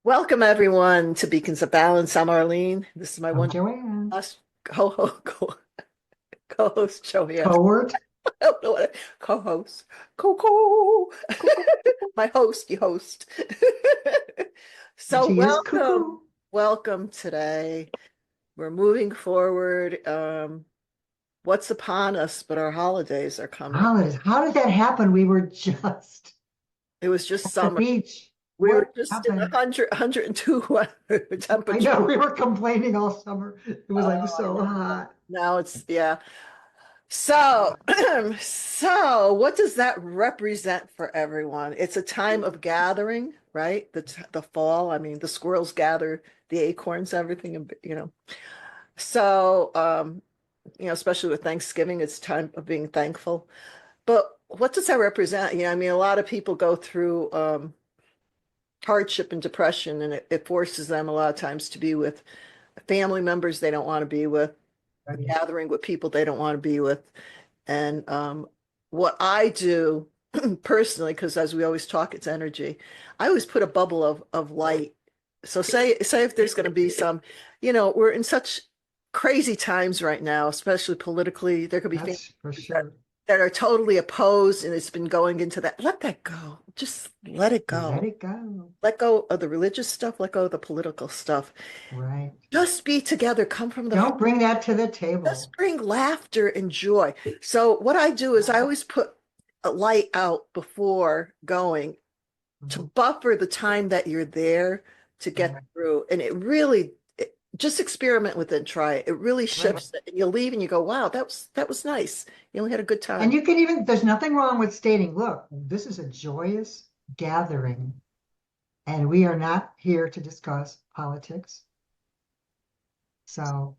Welcome everyone to Beacons of Balance. I'm Arlene. This is my I'm one Joanne. co-host Joanne. Coward. I don't know what co-host. Coco. My host, you host. And So she is cuckoo. welcome today. We're moving forward. What's upon us, but our holidays are coming. Holidays. How did that happen? We were just It was just at the summer. beach. We were What just in happened? 102 I temperature. know we were complaining all summer. It was like Oh, I so know. hot. Now it's yeah. So, so what does that represent for everyone? It's a time of gathering, right? The fall. I mean, the squirrels gather the acorns, everything, and so especially with Thanksgiving, it's time of being thankful. But what does that represent? I mean, a lot of people go through hardship and depression, and it forces them a lot of times to be with family members they don't want to be with, Right. gathering with people they don't want to be with. And what I do personally, because as we always talk, it's energy. I always put a bubble of light. So say if there's going to be some, we're in such crazy times right now, especially politically. There could be families That's for that, sure. that are totally opposed, and it's been going into that. Let that go. Just let it Let go. it go. Let go of the religious stuff. Let go of the political stuff. Right. Just be together. Come from the Don't bring that to the just table. bring laughter and joy. So what I do is I always put a light out before going to Mhm. buffer the time that you're there to get Right. through. And just experiment with it and try it. It really Right. shifts it. And you'll leave and you go, wow, that was nice. You only had a good And time. you can even, there's nothing wrong with stating, look, this is a joyous gathering, and we are not here to discuss politics. So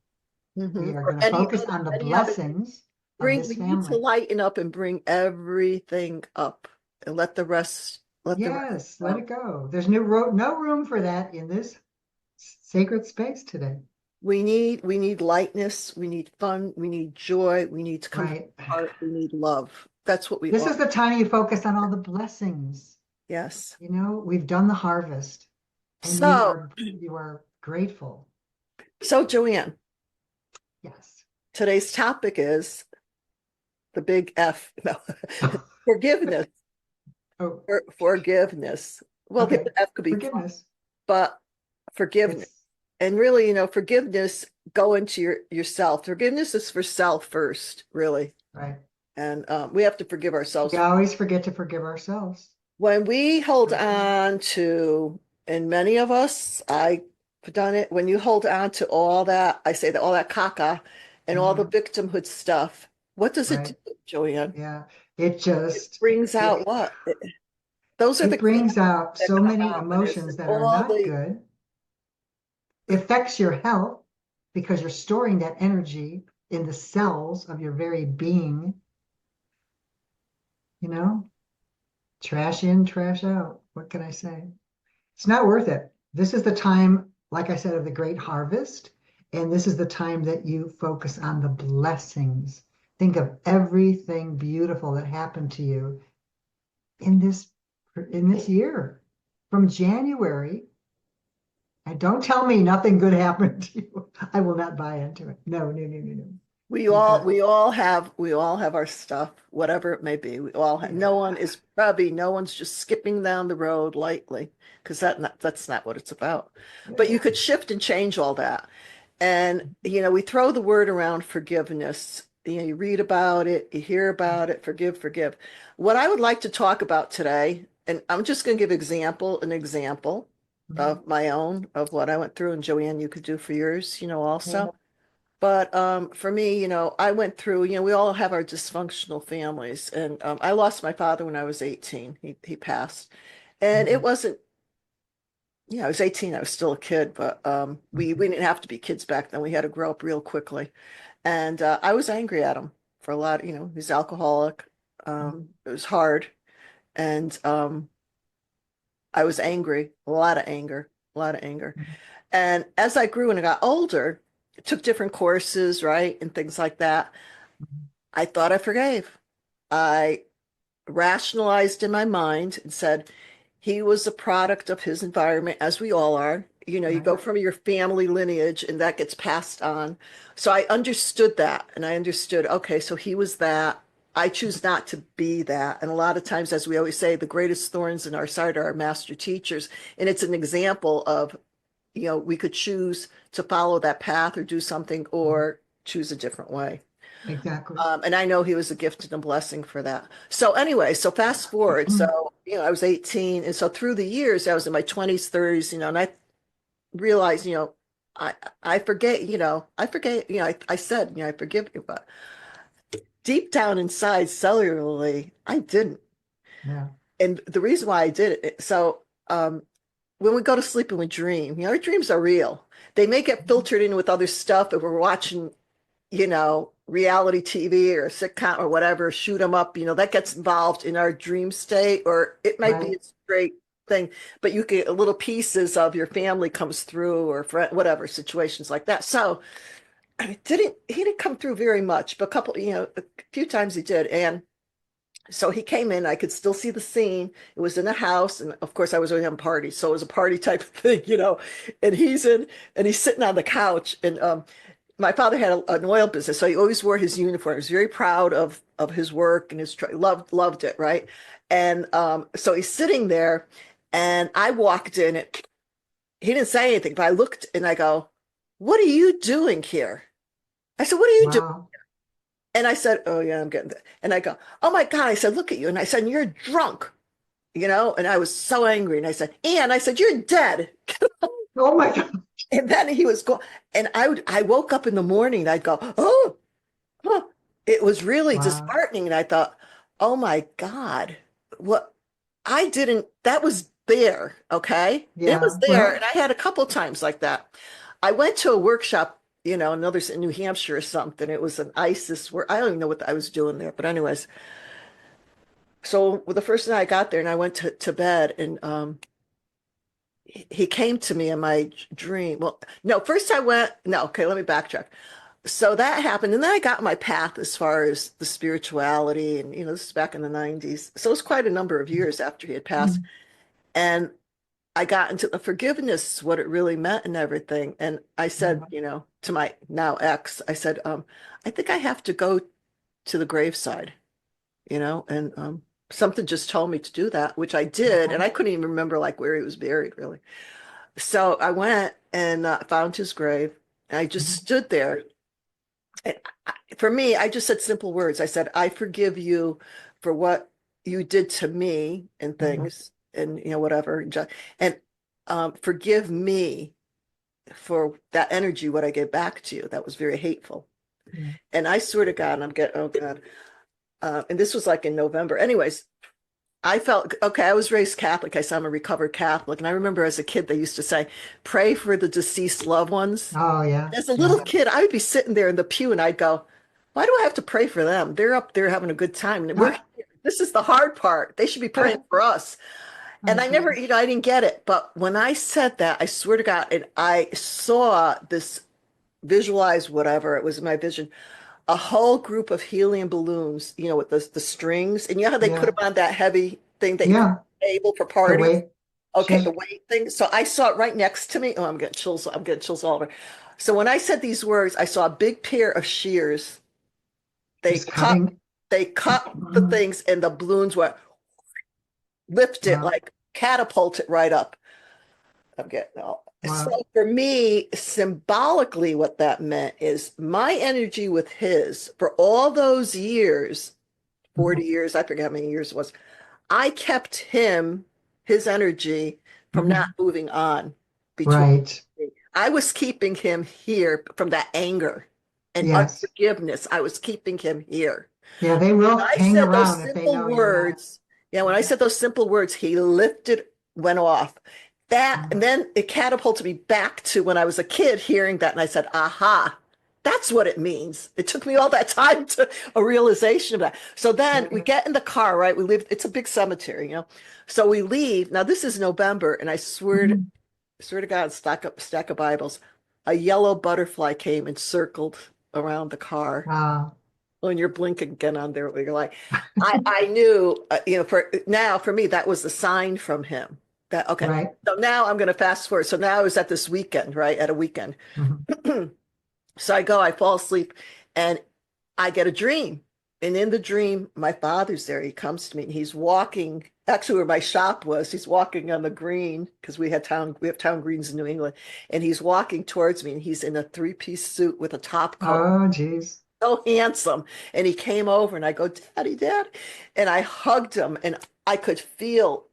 we are Or going to focus on the any other blessings of we this need to family. lighten up and bring everything up and let the rest Yes, let go. it go. There's no room for that in this sacred space today. We need lightness, we need fun, we need joy, we need to come from Right. the heart, we need love. That's what we This all. is the time you focus on all the blessings. Yes. You know, we've done the harvest and So, you are grateful. so Joanne, Yes. today's topic is the big F. No, forgiveness. Oh, Forgiveness. Well, the okay. F could be fun, Forgiveness. but forgiveness. It's And really, forgiveness go into yourself. Forgiveness is for self first, really. right. And we have to forgive We ourselves. always forget to forgive ourselves. When we hold For sure. on to, and many of us, I've done it, when you hold on to all that, I say that all that caca and all the Mhm. victimhood stuff, what does it do, Right. Joanne? Yeah. It It just, brings out it, what? Those are the it crazy brings out that so come many out when there's emotions that are all not the, good. Affects your health because you're storing that energy in the cells of your very being, you know, trash in, trash out. What can I say? It's not worth it. This is the time, like I said, of the great harvest. And this is the time that you focus on the blessings. Think of everything beautiful that happened to you in this year from January. And don't tell me nothing good happened to you. I will not buy into it. No, no, no, no, no. we You've all got, we all have we all have our stuff, whatever it may be. We all have, yeah, no one's just skipping down the road lightly because that's not what it's about. But yeah. you could shift and change all that. And, we throw the word around forgiveness. You read about it, you hear about it, forgive, forgive. What I would like to talk about today, and I'm just going to give an example Mhm. of my own, of what I went through, and Joanne, you could do for yours, Okay. also. But for me, I went through, we all have our dysfunctional families. And I lost my father when I was 18. He passed. And it Mhm. wasn't I was 18. I was still a kid, but we Mhm. didn't have to be kids back then. We had to grow up real quickly. And I was angry at him for a lot. He's alcoholic. It was hard. And I was angry, a lot of anger, a lot of anger. Mhm. And as I grew and I got older, I took different courses, right? And things like that. Mhm. I thought I forgave. I rationalized in my mind and said, he was a product of his environment, as we all are. You know, you Right. go from your family lineage and that gets passed on. So I understood that and I understood, okay, so he was that. I choose not to be that. And a lot of times, as we always say, the greatest thorns in our side are our master teachers. And it's an example of, we could choose to follow that path or do something or choose a different way. Exactly. And I know he was a gift and a blessing for that. So anyway, so fast forward. So, I was 18. And so through the years, I was in my 20s, 30s, and I realized, I I forget, I forget, I said, I forgive you, but deep down inside, cellularly, I didn't. Yeah. And the reason why I did it, so when we go to sleep and we dream, our dreams are real. They may get filtered in with other stuff if we're watching reality TV or a sitcom or whatever, shoot them up, that gets involved in our dream state, or it might be Right. a straight thing, but you get little pieces of your family comes through or friend, whatever, situations like that. So he didn't come through very much, but a few times he did. And so he came in, I could still see the scene. It was in a house, and of course I was always having parties, so it was a party type of thing, and he's in and he's sitting on the couch, and my father had an oil business, so he always wore his uniform. He was very proud of his work and his loved it, right? And so he's sitting there, and I walked in. And he didn't say anything, but I looked and I go, "What are you doing here?" I said, "What are you doing?" Wow. And I said, "Oh yeah, I'm getting that." And I go, "Oh my God!" I said, "Look at you!" And I said, "You're drunk." And I was so angry. And I said, "You're dead." Oh my God. And then he was going, and I woke up in the morning and I'd go, "Oh, huh." It was really Wow. disheartening. And I thought, oh my God, what that was there. Okay. It was Yeah. there. And Well, I had a couple times like that. I went to a workshop, another in New Hampshire or something. It was an ISIS where I don't even know what I was doing there. But anyways, so the first night I got there and I went to bed and he came to me in my dream. Well, no, first I went, no, okay, let me backtrack. So that happened. And then I got my path as far as the spirituality. And, this is back in the 90s. So it was quite a number of years after he had passed. And I got into the forgiveness, what it really meant and everything. And I said, to my now ex, I said, I think I have to go to the graveside, and something just told me to do that, which I did. And okay. I couldn't even remember like where he was buried, really. So I went and found his grave. And I just stood there. And for me, I just said simple words. I said, I forgive you for what you did to me and things and, whatever. And forgive me for that energy, what I gave back to you. That was very hateful. Yeah. And I swear to God, and I'm getting, oh God. And this was like in November. Anyways, I felt okay. I was raised Catholic. I said I'm a recovered Catholic. And I remember as a kid, they used to say, pray for the deceased loved ones. Oh yeah. As a little Yeah. kid, I would be sitting there in the pew and I'd go, why do I have to pray for them? They're up there having a good time. And we're I, here. This is the hard part. They should be I, praying for us. I And I never, agree. I didn't get it. But when I said that, I swear to God, and I saw this visualize whatever, it was in my vision, a whole group of helium balloons, with the strings. And you know how they put Yeah. them on that heavy thing that you put on Yeah. the table for The parties? weight Okay, the shift. weight thing. So I saw it right next to me. Oh, I'm getting chills. I'm getting chills all over. So when I said these words, I saw a big pair of shears. They Just cut, cutting. they cut the things, and the balloons were lifted, Wow. like catapulted right up. I'm getting all. So Wow. for me, symbolically, what that meant is my energy with his for all those years, 40 years, I forget how many years it was. I kept his energy from not moving on between Right. me. I was keeping him here from that anger and Yes. unforgiveness. I was keeping him here. Yeah, they will I hang said those around if they simple know you're not. words. Yeah, when I said those simple words, he lifted, went off. And then it catapulted me back to when I was a kid hearing that. And I said, aha, that's what it means. It took me all that time to a realization of that. So then we get in the car, right? We live, it's a big cemetery. So we leave. Now this is November, and I swear to God, stack of Bibles. A yellow butterfly came and circled around the car. Wow. when you're blinking again on there, you're like, I knew, for me, that was the sign from him that, okay, Right. so now I'm going to fast forward. So now I was at this weekend, right? At a weekend. Mhm. So I fall asleep and I get a dream. And in the dream, my father's there. He comes to me and he's walking, actually where my shop was, he's walking on the green because we have town greens in New England. And he's walking towards me and he's in a three-piece suit with a top coat, Oh, geez. so handsome. And he came over and I go, Daddy, Dad. And I hugged him and I could feel,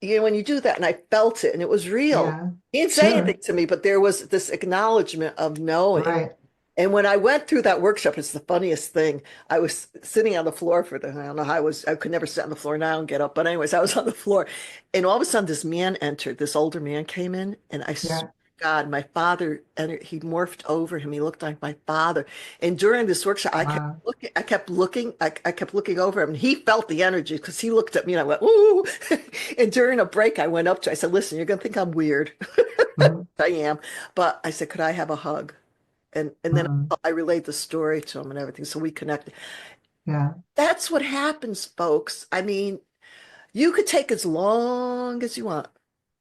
when you do that, and I felt it and it was real. Yeah, He didn't say sure. anything to me, but there was this acknowledgement of knowing. Right. And when I went through that workshop, it's the funniest thing. I was sitting on the floor I don't know how I could never sit on the floor now and get up. But anyways, I was on the floor. And all of a sudden, this man entered, this older man came in. And I swear Yeah. to God, my father entered, he morphed over him. He looked like my father. And during this workshop, Wow. I kept looking over him. And he felt the energy because he looked at me and I went, ooh. And during a break, I went up to, I said, listen, you're going to think I'm weird. Mhm. I am. But I said, could I have a hug? And then Mhm. I relayed the story to him and everything, so we connected. Yeah. That's what happens, folks. I mean, you could take as long as you want,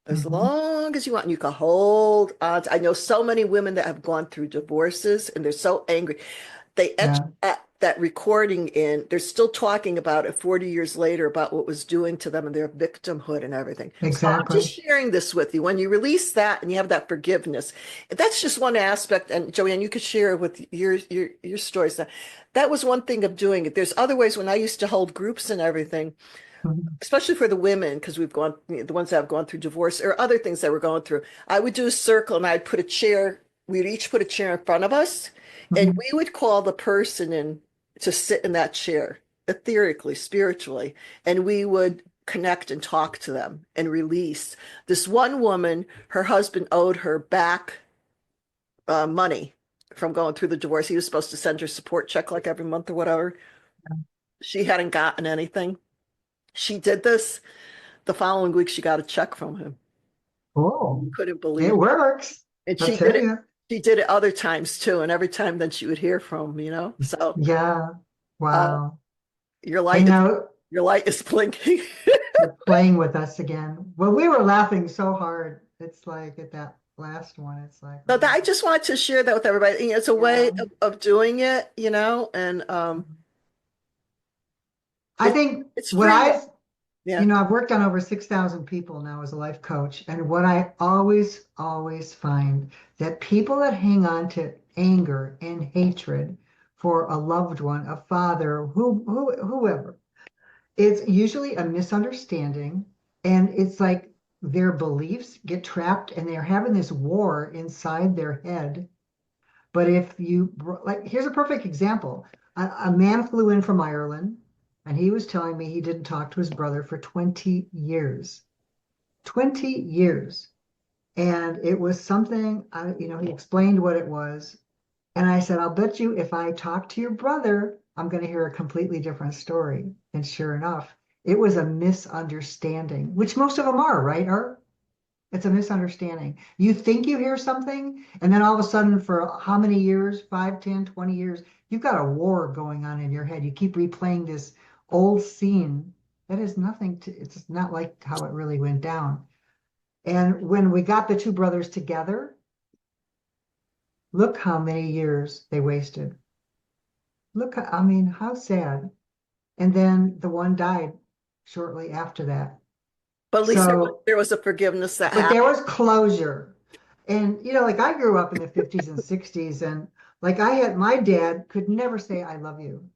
as Mhm. long as you want, and you can hold on. I know so many women that have gone through divorces, and they're so angry. They etch Yeah. that recording in. They're still talking about it 40 years later about what was doing to them and their victimhood and everything. So I'm just Exactly. sharing this with you. When you release that and you have that forgiveness, that's just one aspect. And Joanne, you could share with your stories. That was one thing of doing it. There's other ways when I used to hold groups and everything, Mhm. especially for the women, because we've gone, the ones that have gone through divorce or other things that we're going through. I would do a circle and I'd put a chair, we'd each put a chair in front of us, and Mhm. we would call the person in to sit in that chair, etherically, spiritually, and we would connect and talk to them and release. This one woman, her husband owed her back money from going through the divorce. He was supposed to send her support check like every month or whatever. She hadn't gotten anything. She did this. The following week, she got a check from him. Oh, Couldn't it believe it. works. And I'll she did tell it. you. She did it other times too. And every time then she would hear from him. So Yeah. uh, Wow. your Hey, light is now your light is blinking. you're playing with us again. Well, we were laughing so hard. It's like at that last one, it's like, So oh my I just want to share that with everybody. It's a way God. of doing it, and Yeah. I it, think it's what free. you Yeah. know, I've worked on over 6,000 people now as a life coach. And what I always find that people that hang on to anger and hatred for a loved one, a father, whoever, it's usually a misunderstanding. And it's like their beliefs get trapped and they're having this war inside their head. But if you, like, here's a perfect example. A man flew in from Ireland and he was telling me he didn't talk to his brother for 20 years. 20 years. And it was something, he explained what it was. And I said, I'll bet you if I talk to your brother, I'm going to hear a completely different story. And sure enough, it was a misunderstanding, which most of them are, right? It's a misunderstanding. You think you hear something, and then all of a sudden, for how many years, 5, 10, 20 years, you've got a war going on in your head. You keep replaying this old scene that is nothing to, it's not like how it really went down. And when we got the two brothers together, look how many years they wasted. Look, I mean, how sad. And then the one died shortly after that. But at least So there was a forgiveness that but there happened. was closure. And, like I grew up in the 50s and 60s, and like my dad could never say, I love you.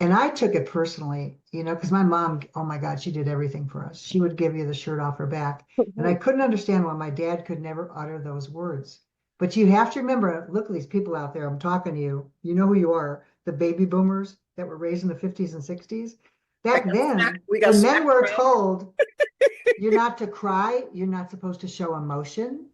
And I took it personally, because my mom, oh my God, she did everything for us. She would give you the shirt off her back. And I couldn't understand why my dad could never utter those words. But you have to remember, look at these people out there. I'm talking to you. You know who you are. The baby boomers that were raised in the 50s and 60s. Back then, We got when men smacked were around. told, you're not to cry. You're not supposed to show emotion.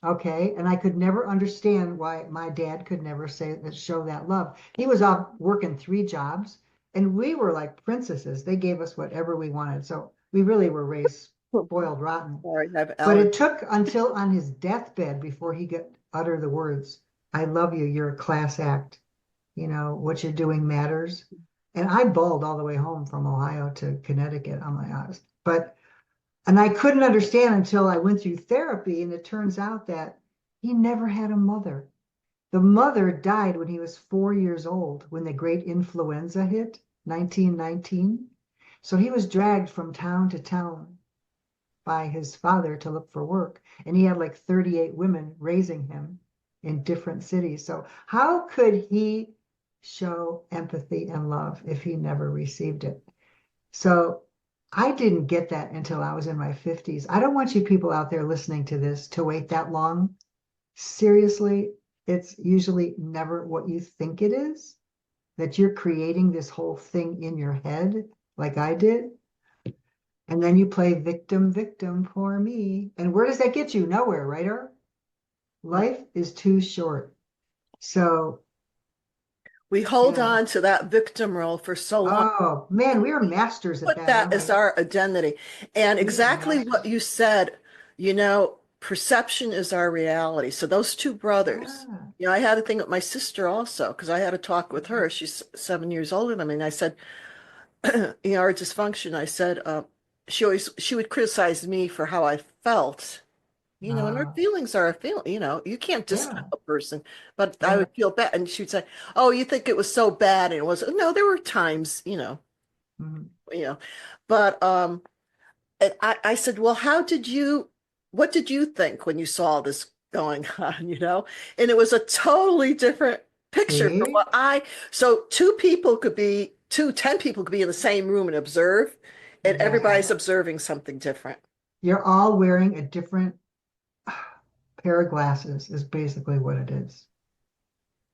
Okay. And I could never understand why my dad could never say that, show that love. He was off working 3 jobs and we were like princesses. They gave us whatever we wanted. So we really were raised spoiled rotten. Sorry, I have But allergies. it took until on his deathbed before he could utter the words, I love you. You're a class act. what you're doing matters. And I bawled all the way home from Ohio to Connecticut on my eyes. And I couldn't understand until I went through therapy, and it turns out that he never had a mother. The mother died when he was 4 years old, when the great influenza hit, 1919. So he was dragged from town to town by his father to look for work. And he had like 38 women raising him in different cities. So how could he show empathy and love if he never received it? So I didn't get that until I was in my 50s. I don't want you people out there listening to this to wait that long. Seriously, it's usually never what you think it is, that you're creating this whole thing in your head, like I did. And then you play victim, victim, poor me. And where does that get you? Nowhere, right? Or life is too short. So, We hold yeah. on to that victim role for so long. Oh, man, we are masters at Put that, that aren't as we? our identity. And We are exactly what masters. you said, perception is our reality. So those two brothers, Yeah. I had a thing with my sister also, because I had a talk with her. She's 7 years older than me. And I said, our dysfunction, I said, she would criticize me for how I felt. And our Uh, feelings are a feeling, you can't discount yeah. a person, but I Yeah. would feel bad. And she'd say, "Oh, you think it was so bad?" And it was, no, there were times, Mhm. you know, but and I said, well, what did you think when you saw this going on, And it was a totally different picture from See? so 10 people could be in the same room and observe, and Exactly. everybody's observing something different. You're all wearing a different pair of glasses, is basically what it is.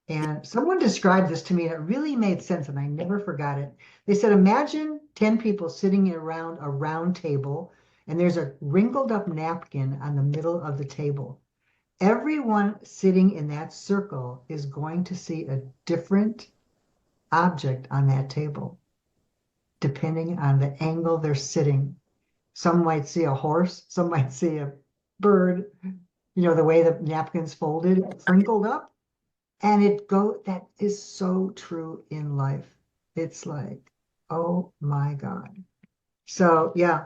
And someone described this to me and it really made sense, and I never forgot it. They said, imagine 10 people sitting around a round table, and there's a wrinkled up napkin on the middle of the table. Everyone sitting in that circle is going to see a different object on that table, depending on the angle they're sitting. Some might see a horse, some might see a bird, the way the napkin's folded, crinkled up. And that is so true in life. It's like, oh my God. So yeah,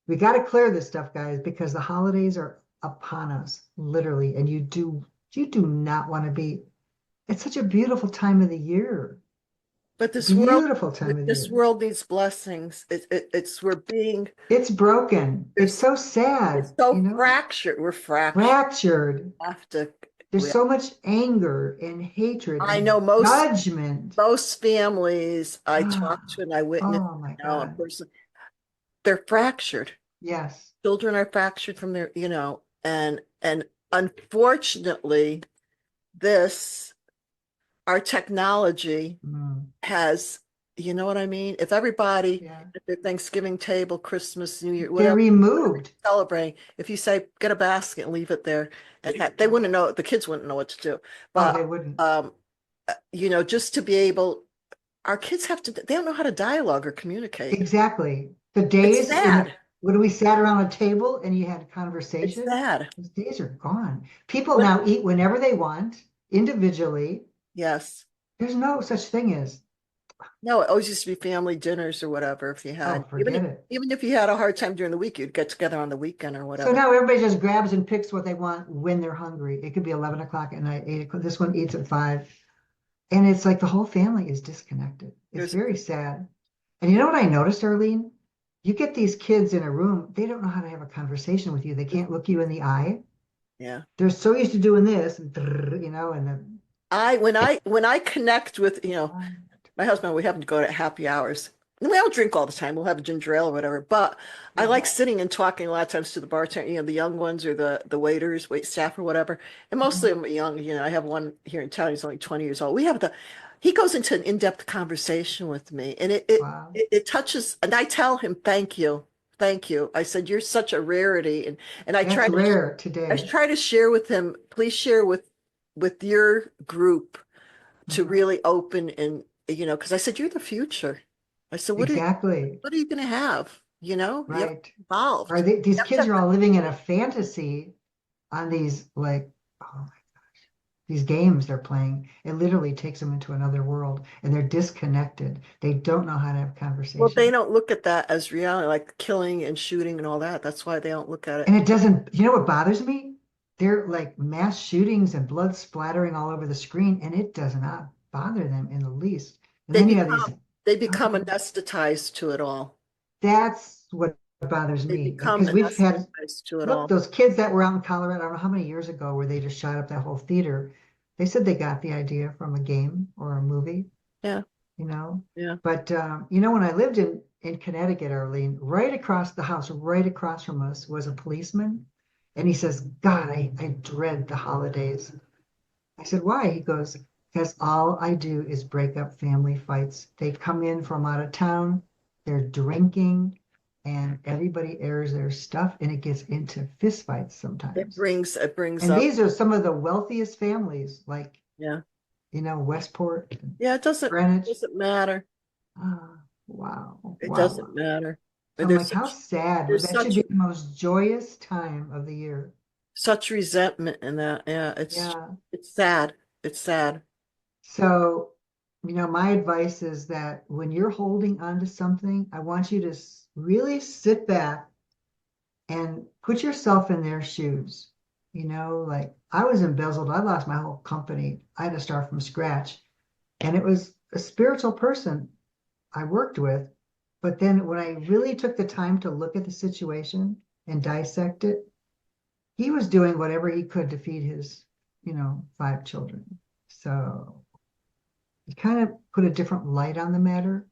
we got to clear this stuff, guys, because the holidays are upon us, literally. And you do not want to be, it's such a beautiful time of the year. But Beautiful time of the this year. world needs blessings. We're being, It's broken. It's there's, so it's sad, so fractured. We're fractured. fractured. Have to, There's we, so much anger and hatred I and know judgment. most families I talk Ah, to and I witness, oh my in God. person, they're fractured. Yes. Children are fractured from their, and unfortunately, this, our technology Mm, has, you know what I mean? If everybody yeah. at their Thanksgiving table, Christmas, New Year, They're whatever removed. you're celebrating, if you say get a basket and leave it there, they wouldn't know, the kids wouldn't know what to do. Oh, they But wouldn't. just to be able, our kids they don't know how to dialogue or communicate. Exactly. The It's days sad. when we sat around a table and you had It's conversation, sad. those days are gone. People When, now eat whenever they want, individually. yes. There's no such thing as, No, it always used to be family dinners or whatever. If you oh, had, forget it. even if you had a hard time during the week, you'd get together on the weekend or So whatever. now everybody just grabs and picks what they want when they're hungry. It could be 11 o'clock at night, 8 o'clock. This one eats at 5. And it's like the whole family is disconnected. It's There's, very sad. And you know what I noticed, Arlene? You get these kids in a room, they don't know how to have a conversation with you. They can't look you in the eye. yeah. They're so used to doing this, and When I connect with, the, my husband, we happen to go to happy hours. And we don't drink all the time. We'll have a ginger ale or whatever. But I yeah, like sitting and talking a lot of times to the bartender, the young ones or the waiters, wait staff or whatever. And mostly mhm, I'm young, I have one here in town, he's only 20 years old. He goes into an in-depth conversation with me, and wow. it touches, and I tell him, thank you. Thank you. I said, you're such a rarity. And That's rare I today. try to share with him, please share with your group to Mhm. really open and, because I said, you're the future. I said, Exactly. what are you going to have? You have to Right. be involved. These You have to kids have are all living in a fantasy on these like, oh, these games they're playing, it literally takes them into another world and they're disconnected. They don't know how to have Well, they conversation. don't look at that as reality, like killing and shooting and all that. That's why they don't look at And it. it doesn't, you know what bothers me? They're like mass shootings and blood splattering all over the screen, and it does not bother them in the least. And They then you have these, become they become oh, anesthetized to it all. that's what bothers They me. become Because we've had, anesthetized to it look, all. those kids that were out in Colorado, I don't know how many years ago, where they just shot up that whole theater. They said they got the idea from a game or a movie, Yeah, you know. yeah. But you know, when I lived in Connecticut, Arlene, right across the house, right across from us, was a policeman, and he says, "God, I dread the holidays." I said, "Why?" He goes, "Because all I do is break up family fights. They come in from out of town, they're drinking, and everybody airs their stuff, and it gets into fist fights sometimes." It brings And up. these are some of the wealthiest families, like, Yeah. you know, Westport, and Yeah, Greenwich. doesn't matter. Ah, wow, It wow, doesn't wow. matter. So And I'm like, how sad. Well, there's that should be the most joyous time of the year. such resentment in that. Yeah, Yeah. it's sad. It's sad. So, you know, my advice is that when you're holding on to something, I want you to really sit back and put yourself in their shoes. You know, like I was embezzled. I lost my whole company. I had to start from scratch. And it was a spiritual person I worked with. But then when I really took the time to look at the situation and dissect it, he was doing whatever he could to feed his, you know, 5 children. So he kind of put a different light on the matter.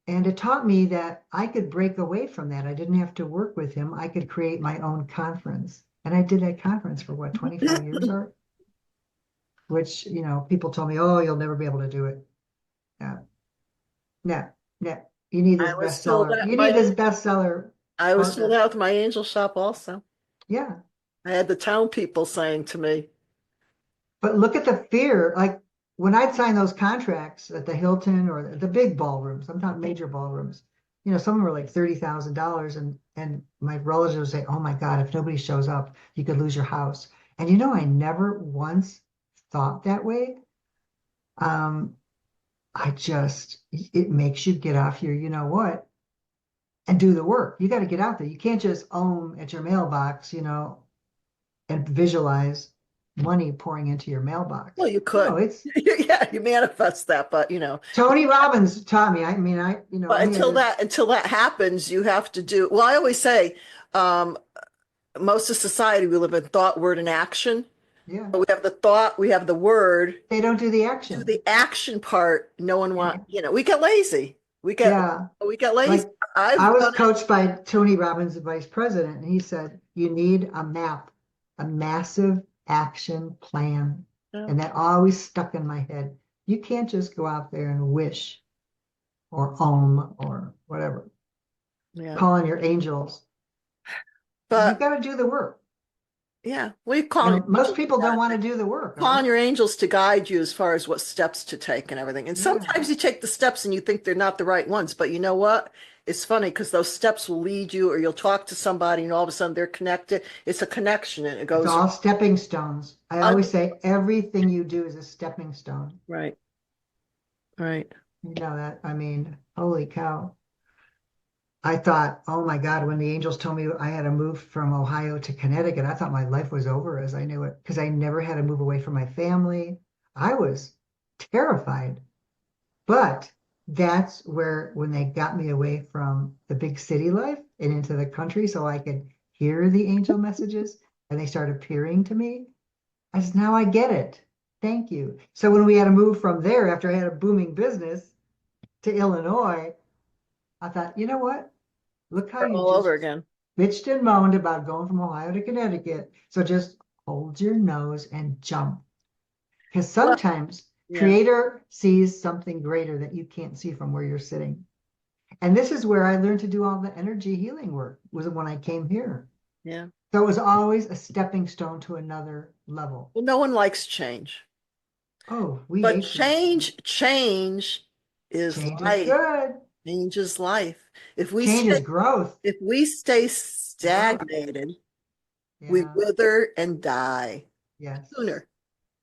And it taught me that I could break away from that. I didn't have to work with him. I could create my own conference. And I did that conference for what, 25 years, Art? Which, you know, people told me, oh, you'll never be able to do it. Yeah. No, no. You need I this was told bestseller. that You need this bestseller I was told partner. that with my angel shop also. Yeah. I had the town people saying to me, But look at the fear. Like when I'd sign those contracts at the Hilton or the big ballrooms, sometimes major ballrooms, you know, some of them were like $30,000. And my relatives would say, oh my God, if nobody shows up, you could lose your house. And you know, I never once thought that way. Um, it makes you get off your, you know what, and do the work. You got to get out there. You can't just own at your mailbox, you know, and visualize money pouring into your mailbox. well, you No, could. it's Yeah, you manifest that, but Tony Robbins taught me. I mean, you know, but I had this, until that happens, you have to do, well, I always say, um, most of society, we live in thought, word, and action. yeah, We have the thought, we have the word. they don't do the Do action. the action part. No one want, And we get lazy. yeah, We get lazy. like I I've was done it. coached by Tony Robbins, the vice president, and he said, you need a map, a massive action plan. Yeah. And that always stuck in my head. You can't just go out there and wish or or whatever, Yeah. call on your angels. You But got to do the work. yeah, we call your And most angels people don't want to do the work, call on Art. your angels to guide you as far as what steps to take and everything. And Yeah. sometimes you take the steps and you think they're not the right ones, but you know what? It's funny because those steps will lead you, or you'll talk to somebody and all of a sudden they're connected. It's a connection and it It's goes all stepping stones. I un always say everything you do is a stepping stone. right, right. You know that? I mean, holy cow. I thought, oh my God, when the angels told me I had to move from Ohio to Connecticut, I thought my life was over as I knew it because I never had to move away from my family. I was terrified. But that's where, when they got me away from the big city life and into the country so I could hear the angel messages and they started appearing to me, I said, now I get it. Thank you. So when we had to move from there after I had a booming business to Illinois, I thought, you know what? Look how We're you all over just again. bitched and moaned about going from Ohio to Connecticut. So just hold your nose and jump. Because Well, sometimes yeah, Creator sees something greater that you can't see from where you're sitting. And this is where I learned to do all the energy healing work, was when I came here. yeah. So it was always a stepping stone to another level. Well, no one likes change. Oh, we But hate change. change is Change is life. good. Change is life. Change is growth. If we stay Growth. stagnated, we Yeah. wither and die Yes. sooner.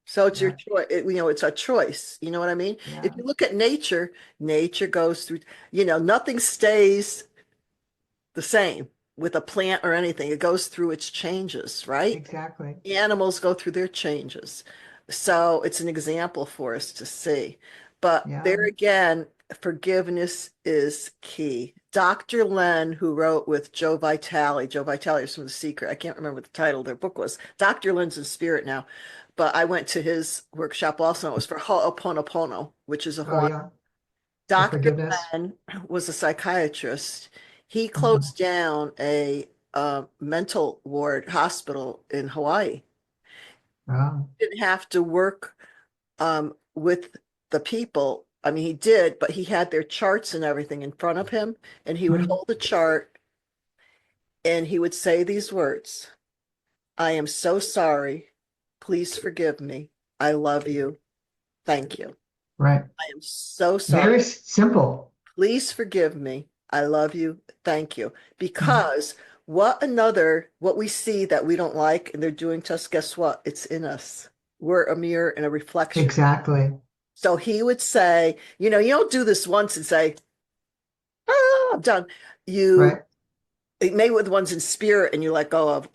So it's your Yeah, choice. It's a choice. You know what I mean? If yeah, you look at nature, nature goes through, nothing stays the same with a plant or anything. It goes through its changes, right? exactly. Animals go through their changes. So it's an example for us to see. But Yeah. there again, forgiveness is key. Dr. Len, who wrote with Joe Vitale is from The Secret. I can't remember what the title of their book was. Dr. Len's in spirit now. But I went to his workshop also. It was for Ho'oponopono, which is a Oh, Hawaiian. yeah. The Dr. forgiveness. Len was a psychiatrist. He Mhm. closed down a mental ward hospital in Hawaii. Oh. Didn't have to work with the people. I mean, he did, but he had their charts and everything in front of him, and he would Mhm. hold the chart and he would say these words: I am so sorry. Please forgive me. I love you. Thank you. Right. I am so sorry. Very simple. Please forgive me. I love you. Thank you. Mhm. Because what we see that we don't like and they're doing to us, guess what? It's in us. We're a mirror and a reflection. Exactly. So he would say, you don't do this once and say, I'm done. You Right. maybe with ones in spirit and you let go of,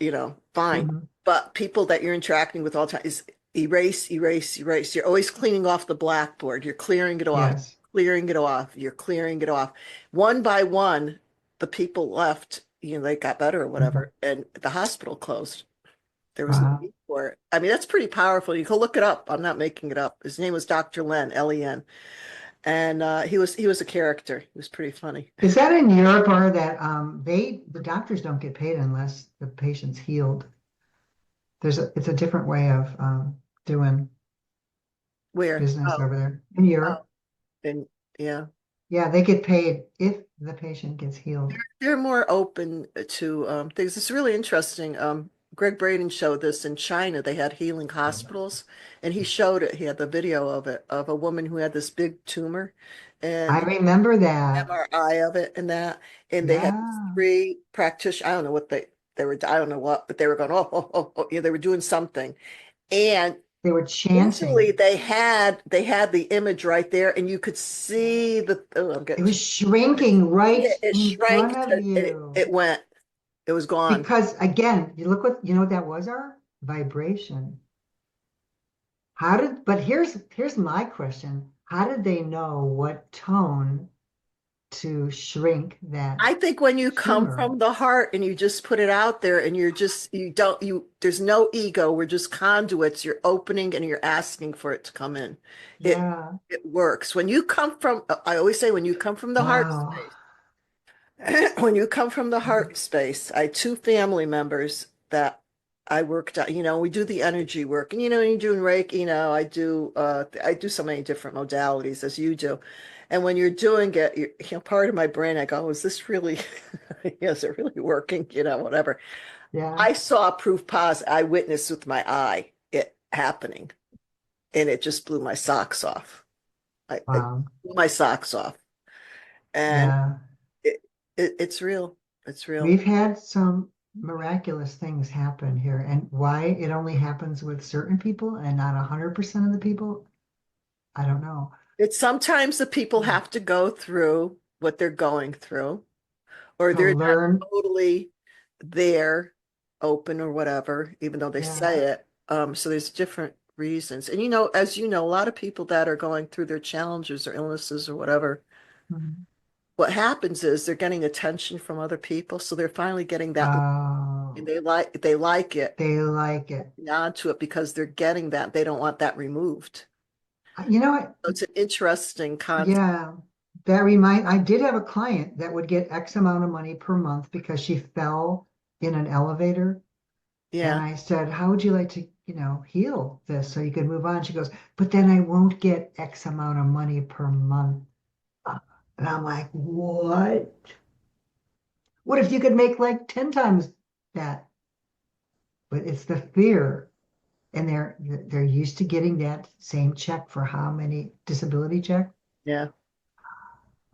fine. Mhm. But people that you're interacting with all the time is erase, erase, erase. You're always cleaning off the blackboard. You're clearing it off, Yes. clearing it off. You're clearing it off. One by one, the people left, they got better or Mhm. whatever, and the hospital closed. There was no Wow. need for it. I mean, that's pretty powerful. You can look it up. I'm not making it up. His name was Dr. Len, Len, and he was a character. He was pretty funny. Is that in Europe or that the doctors don't get paid unless the patient's healed? It's a different way of doing Where? business Oh, over there in oh, Europe. and yeah. Yeah, they get paid if the patient gets healed. They're more open to things. It's really interesting. Greg Braden showed this in China. They had healing hospitals, and he showed it. He had the video of it, of a woman who had this big tumor, I and remember that. MRI of it and that. And they had these Yeah. three practitioners. I don't know what they were. I don't know what, but they were going, oh, oh, oh, oh. Yeah, they were doing something. And They were visually, chanting. they had the image right there, and you could see the. Oh, I'm It getting. was shrinking right It in front shrank. of It, you. it went. It was gone. Because again, you know what that was, our vibration. But here's my question. How did they know what tone to shrink that I think when you come tumor? from the heart and you just put it out there and there's no ego. We're just conduits. You're opening and you're asking for it to come in. It, Yeah. it works. I always say when you come from the heart Wow. space, when you come from the heart space, I had two family members that I worked on, we do the energy work. And you're doing Reiki, I do so many different modalities as you do. And when you're doing it, part of my brain, I go, is this really, is it really working? Whatever. Yeah. I saw proof positive. I witnessed with my eye it happening, and it just blew my socks off. It Wow. blew my socks off. And Yeah. it's real. It's real. We've had some miraculous things happen here, and why it only happens with certain people and not 100% of the people, I don't know. It's sometimes the people Hmm. have to go through what they're going through, or To they're not learn, totally there, open or whatever, even though they yeah. say it. So there's different reasons. And as you know, a lot of people that are going through their challenges or illnesses or whatever, Mhm. what happens is they're getting attention from other people. So they're finally getting that and Oh, they like it, they like it. onto it because they're getting that. They don't want that removed. You know what? So it's an interesting concept. Yeah, I did have a client that would get X amount of money per month because she fell in an elevator. And Yeah. I said, how would you like to, heal this so you could move on? She goes, but then I won't get X amount of money per month. And I'm like, what? What if you could make like 10 times that? But it's the fear. And they're used to getting that same check for how many disability check? Yeah.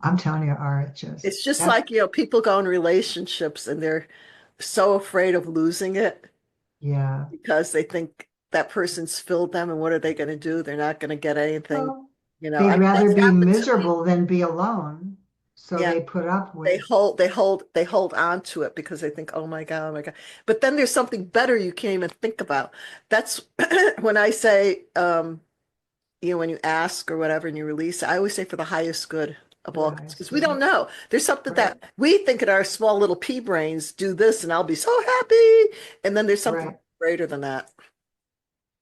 I'm telling you, Ara, it's just It's just that, like, people go in relationships and they're so afraid of losing it yeah. because they think that person's filled them, and what are they going to do? They're not going to get anything, Well, I they'd mean, rather that's be happened to me. miserable than be alone. So Yeah. they put up They with, hold, they hold, they hold on to it because they think, oh my God, oh my God. But then there's something better you can't even think about. That's when I say, when you ask or whatever and you release, I always say for the highest good of for the all, highest because we good. don't know. There's something Right, that we think in our small little pea brains do this and I'll be so happy. And then there's something right. greater than that.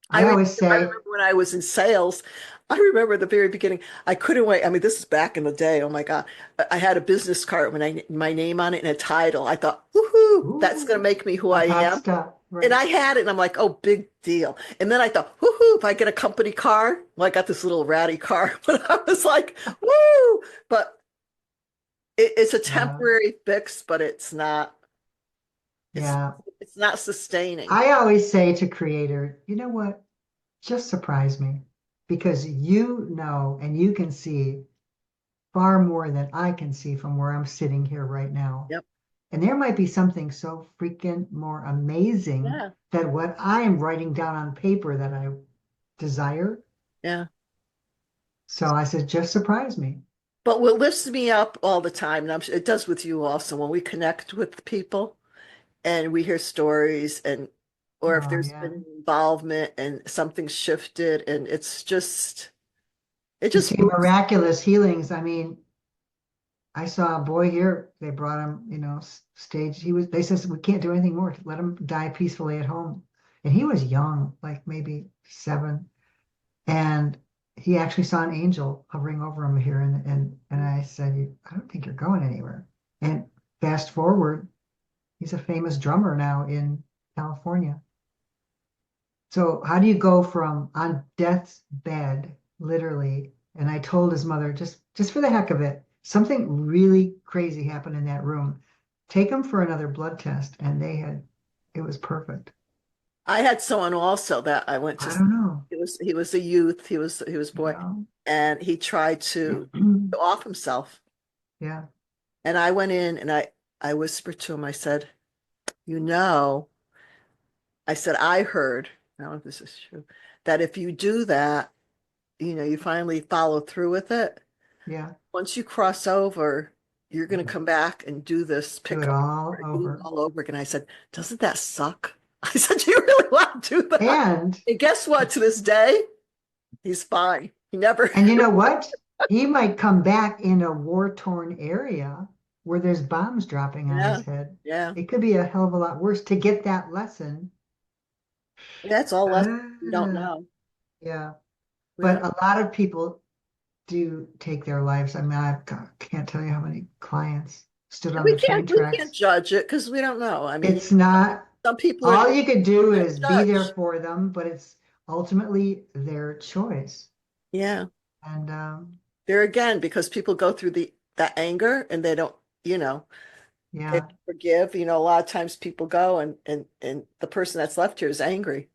I always I say, remember when I was in sales, I remember at the very beginning, I couldn't wait. I mean, this is back in the day. Oh my God. I had a business card with my name on it and a title. I thought, woohoo, that's going to ooh, make me who I that's hot am. stuff. And Right. I had it, and I'm like, oh, big deal. And then I thought, woohoo, if I get a company car, well, I got this little ratty car, but I was like, woo. But it's a Yeah, temporary fix, but it's yeah. it's not sustaining. I always say to creator, you know what? Just surprise me because you know and you can see far more than I can see from where I'm sitting here right now. Yep. And there might be something so freaking more amazing Yeah. than what I am writing down on paper that I desire. Yeah. So I said, just surprise me. But what lifts me up all the time, and I'm sure it does with you also, when we connect with people and we hear stories or if Oh, there's yeah. been involvement and something's shifted and it To just see moves. miraculous healings. I mean, I saw a boy here. They brought him, stage. They says we can't do anything more. Let him die peacefully at home. And he was young, like maybe 7. And he actually saw an angel hovering over him here. And I said, I don't think you're going anywhere. And fast forward, he's a famous drummer now in California. So how do you go from on death's bed, literally? And I told his mother, just for the heck of it, something really crazy happened in that room. Take him for another blood test, and it was perfect. I had someone also that I went to. I don't know, He was a youth. He was a you boy, know. and he tried to off himself. Yeah, And I went in and I whispered to him. I said, "You know," I said, "I heard. I don't know if this is true. That if you do that, you finally follow through with it. yeah. Once you cross over, you're going to come back and do this Do it pickup all do it over. all over again." I said, "Doesn't that suck?" I said, "Do you really want to do that?" And And guess what? To this day, he's fine. He never. and you know what? He might come back in a war-torn area where there's bombs dropping on his Yeah, head. yeah. It could be a hell of a lot worse to get that lesson. That's all less you don't Ah, know. yeah. Yeah. But a lot of people do take their lives. I mean, can't tell you how many clients stood And on the train we can't tracks. judge it because we don't know. I mean, It's not, some people are all you could do can't is be there judge. for them, but it's ultimately their choice. Yeah. And There again, because people go through that anger and they don't, you know, they yeah, don't forgive. A lot of times people go and the person that's left here is angry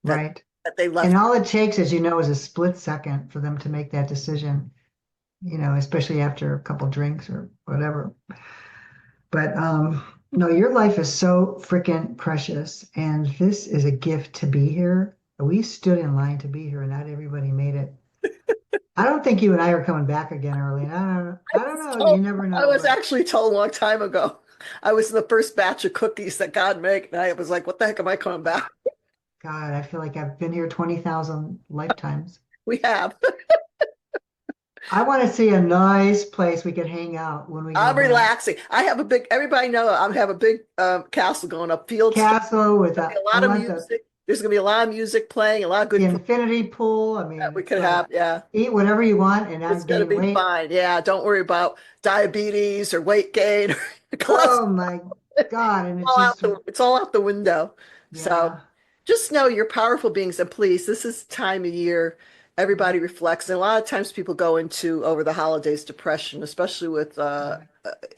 that right. that they And left. all it takes, as you know, is a split second for them to make that decision, especially after a couple drinks or whatever. But no, your life is so freaking precious, and this is a gift to be here. We stood in line to be here, and not everybody made it. I don't think you and I are coming back again, Early. I don't know. You So never I know, was but actually told a long time ago. I was in the first batch of cookies that God made, and I was like, "What the heck am I coming back?" God, I feel like I've been here 20,000 lifetimes. We have. I want to see a nice place we could hang out when we go I'm back. relaxing. I have a big, everybody know I have a big castle going up, fields. There's Castle with gonna be a I lot of want the music. There's gonna be a lot of music playing, a lot of the good food infinity pool. I that mean, we it's could like have. Yeah, eat whatever you want and it's not gonna gain be weight. fine. Yeah, don't worry about diabetes or weight gain or cholesterol. Oh my God. And it's All out just, it's all out the window. So yeah, just know you're powerful beings, and please, this is the time of year everybody reflects. And a lot of times people go into over the holidays depression, especially with right,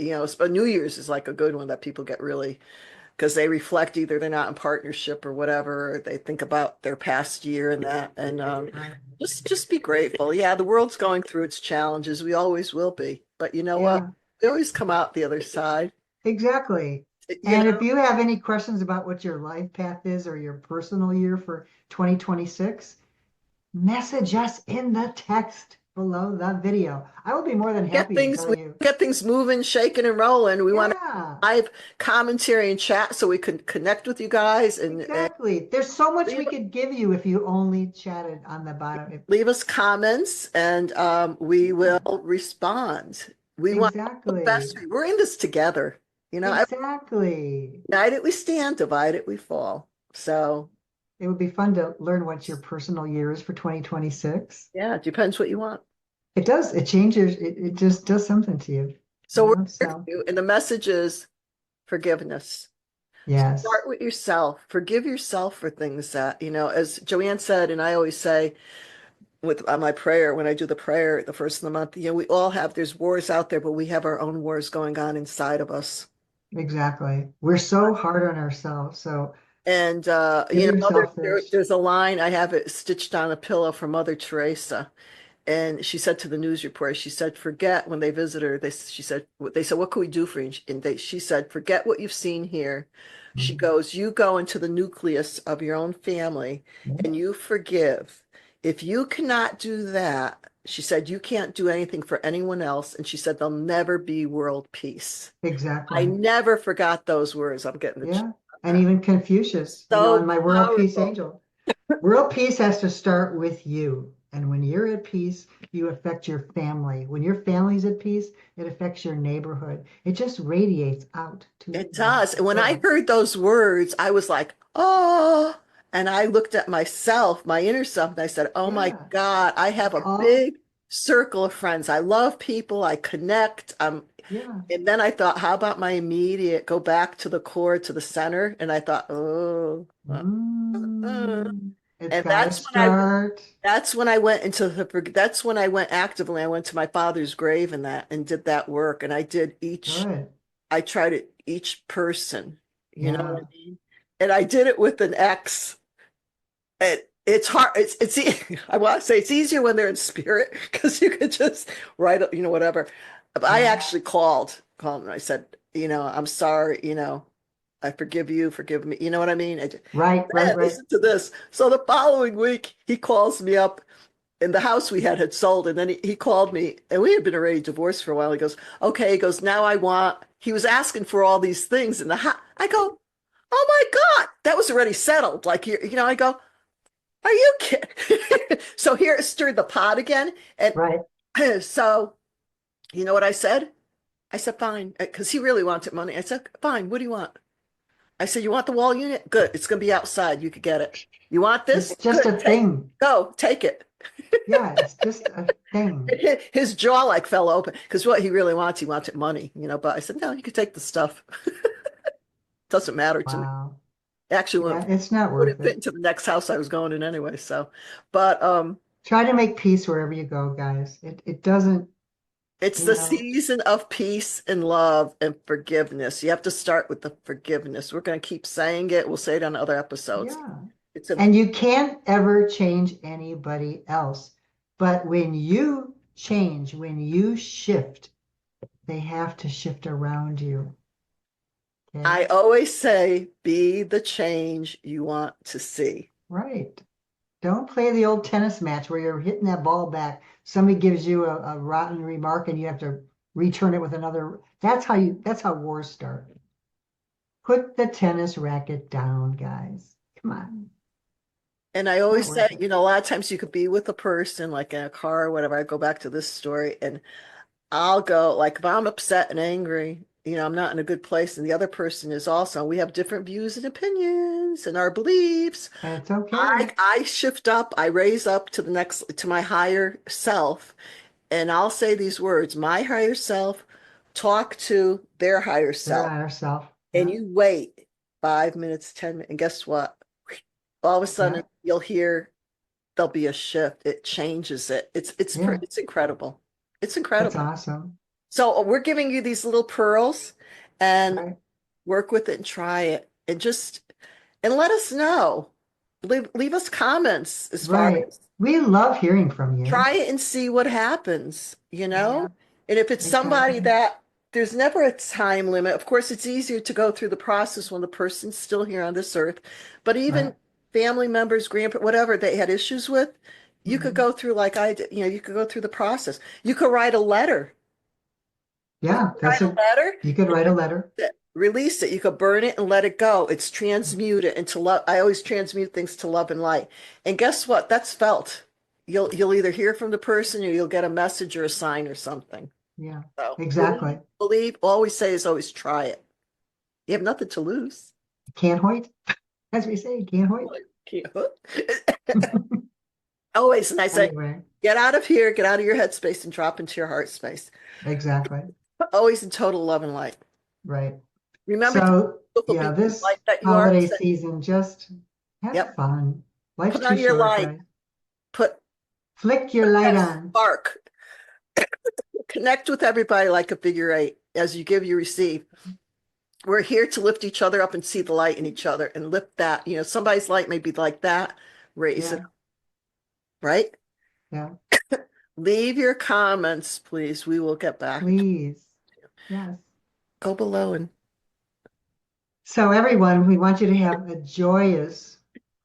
New Year's is like a good one that people get really because they reflect either they're not in partnership or whatever, or they think about their past year and that. And right. just be grateful. Yeah, the world's going through its challenges. We always will be. But you know what? Yeah, We always come out the other side. exactly. you And know, if you have any questions about what your life path is or your personal year for 2026, message us in the text below the video. I will be more than happy to tell we you. get things moving, shaking and rolling. We want to Yeah, live commentary and chat so we can connect with you guys and exactly. There's so much leave, we could give you if you only chatted on the bottom. leave us comments and we will Yeah, respond. We want the best. exactly. We're in this together. Exactly. United we stand, divided we fall. So It would be fun to learn what your personal year is for 2026. yeah, it depends what you want. It does, it changes, it just does something to you, you So we're know? here for So, you, and the message is forgiveness. yes, Start with yourself. Forgive yourself for things that, as Joanne said, and I always say with on my prayer, when I do the prayer the first of the month, we all have, there's wars out there, but we have our own wars going on inside of us. exactly. We're so hard on ourselves. So And give yourself this. there's a line I have it stitched on a pillow from Mother Teresa. And she said to the news reporter, she said, forget when they visited her, they said, what can we do for you? She said, forget what you've seen here. She goes, you go into the nucleus of your own family and you forgive. If you cannot do that, she said, you can't do anything for anyone else. And she said, there'll never be world peace. I Exactly. never forgot those words. I'm getting the Yeah. chills And on that. even Confucius, in So my World Peace powerful. Angel, world peace has to start with you. And when you're at peace, you affect your family. When your family's at peace, it affects your neighborhood. It just radiates out to It the does. And when I world. heard those words, I was like, oh, and I looked at myself, my inner self, and I said, oh my Yeah. God, I have a Oh, big circle of friends. I love people. I connect. yeah. And then I thought, how about my immediate go back to the core, to the center? And I thought, oh, It's and got to start. that's when I went actively. I went to my father's grave and did that work. And Good. I tried it each person, you know what Yeah. I mean? And I did it with an ex. It's hard. I want to say it's easier when they're in spirit because you could just write, whatever. But I Yeah. actually called and I said, I'm sorry, I forgive you, forgive me. You know what I mean? Right, right, Man, right. listen to this. So the following week, he calls me up and the house we had sold. And then he called me and we had been already divorced for a while. He goes, okay. He goes, now he was asking for all these things in the house. I go, oh my God, that was already settled. Like, I go, are you kidding? So here it stirred the pot again. And Right. so, you know what I said? I said, fine. Because he really wanted money. I said, fine. What do you want? I said, you want the wall unit? Good. It's going to be outside. You could get it. You want It's this? just Good. a thing. Go, take it. Yeah, it's just a thing. His jaw like fell open because what he wanted money, But I said, no, you could take the stuff. Doesn't matter to me. Wow. Actually, Yeah, it's not worth wouldn't fit it. into the next house I was going in anyway. So, but Try to make peace wherever you go, guys. It doesn't, it's you the know, season of peace and love and forgiveness. You have to start with the forgiveness. We're going to keep saying it. We'll say it on other episodes. yeah. It's And important. you can't ever change anybody else. But when you change, when you shift, they have to shift around you. I Okay? always say, be the change you want to see. Right. Don't play the old tennis match where you're hitting that ball back. Somebody gives you a rotten remark and you have to return it with another. That's how wars start. Put the tennis racket down, guys. Come on. And I It's not always say, worth it. a lot of times you could be with a person, like in a car or whatever. I go back to this story and I'll go, like, if I'm upset and angry, I'm not in a good place, and the other person is also, we have different views and opinions and our beliefs. And it's I, okay. I shift up, I raise up to my higher self, and I'll say these words, my higher self, talk to their higher They're self. not ourself. And Yeah. you wait 5 minutes, 10 minutes, and guess what? All of a Yeah. sudden you'll hear there'll be a shift. It changes it. Yeah. It's incredible. It's That's incredible. awesome. So we're giving you these little pearls and Right. work with it and try it and let us know. Leave us comments as far Right. as We love hearing from you. try it and see what happens. Yeah. And if it's somebody Exactly. there's never a time limit. Of course, it's easier to go through the process when the person's still here on this earth. But Right. even family members, grandpa, whatever they had issues with, you could Mhm. go through like I did, you could go through the process. You could write a letter. You Yeah, could that's write a a, letter you could and write a letter. release it. You could burn it and let it go. It's transmuted into love. I always transmute things to love and light. And guess what? That's felt. You'll either hear from the person or you'll get a message or a sign or something. Yeah, So exactly. believe, always say is always try it. You have nothing to lose. Can't wait, as we say, can't wait. Always, and I say, Anyway, get out of here, get out of your headspace and drop into your heart space. exactly. Always in total love and light. Right. Remember to So, beautiful yeah, being the this light that you are. holiday season, just have Yep. fun. Life's Put too on your short, light. guys. Put Flick your light that on. spark. Connect with everybody like a figure eight. As you give, you receive. We're here to lift each other up and see the light in each other and lift that. Somebody's light may be like that. Raise it, Yeah, right? yeah. Leave your comments, please. We will get back. Please. Yes. Go below and So, everyone, we want you to have a joyous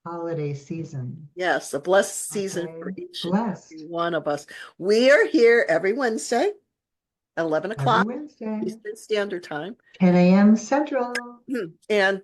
holiday season. yes, a blessed season Okay. for each and every Blessed one of us. We are here every Wednesday at 11 every o'clock Wednesday, Eastern Standard Time. 10 a.m. Central. And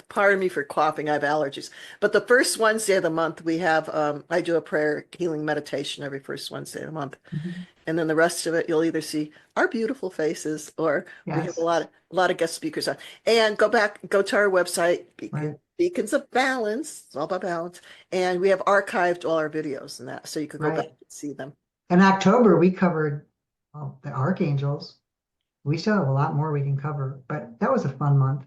pardon me for coughing, I have allergies. But the first Wednesday of the month, we have I do a prayer healing meditation every first Wednesday of the month. Mhm. And then the rest of it, you'll either see our beautiful faces or we have a Yes, lot of guest speakers on. And go to our website, right, Beacons of Balance. It's all about balance. And we have archived all our videos and that, so you could go back right. and see them. In October, we covered the archangels. We still have a lot more we can cover, but that was a fun month.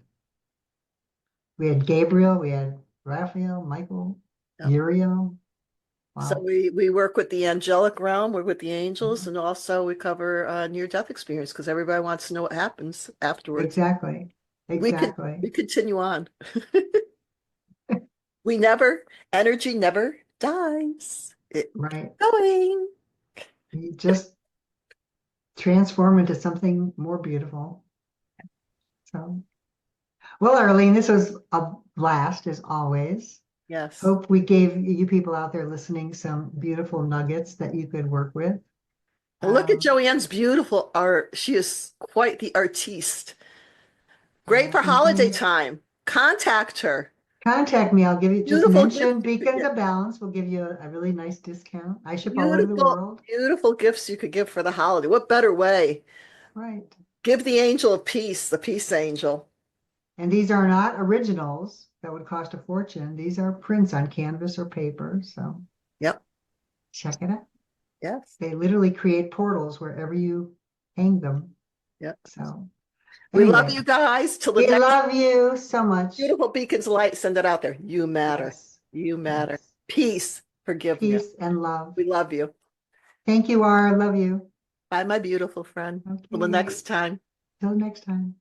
We had Gabriel, we had Raphael, Michael, Yep. Uriel. So Wow. we work with the angelic realm, we're with the angels, Mhm. and also we cover near-death experience because everybody wants to know what happens afterwards. Exactly. We Exactly. continue on. We never, energy never dies. It Right. going. You just transform into something more beautiful. So, well, Arlene, this was a blast as always. Yes. Hope we gave you people out there listening some beautiful nuggets that you could work with. And look at Um, Joanne's beautiful art. She is quite the artiste. Great yeah, for you holiday can time. Contact her. contact me. I'll give you just Beautiful gifts mention you could Beacons give. of Balance. We'll give you a really nice discount. I ship all over the Beautiful, world. beautiful gifts you could give for the holiday. What better way? Right. Give the angel of peace, the peace angel. And these are not originals that would cost a fortune. These are prints on canvas or paper. So Yep. check it out. Yes. They literally create portals wherever you hang them. Yep. So We love anyway, you guys. Till the we next love you so much. beautiful beacons of light, send it out there. You matter. Yes. You matter. Yes. Peace, forgiveness. Peace and love. We love you. Thank you, R. Love you. Bye, my beautiful friend. Till the Okay. next time. Till next time.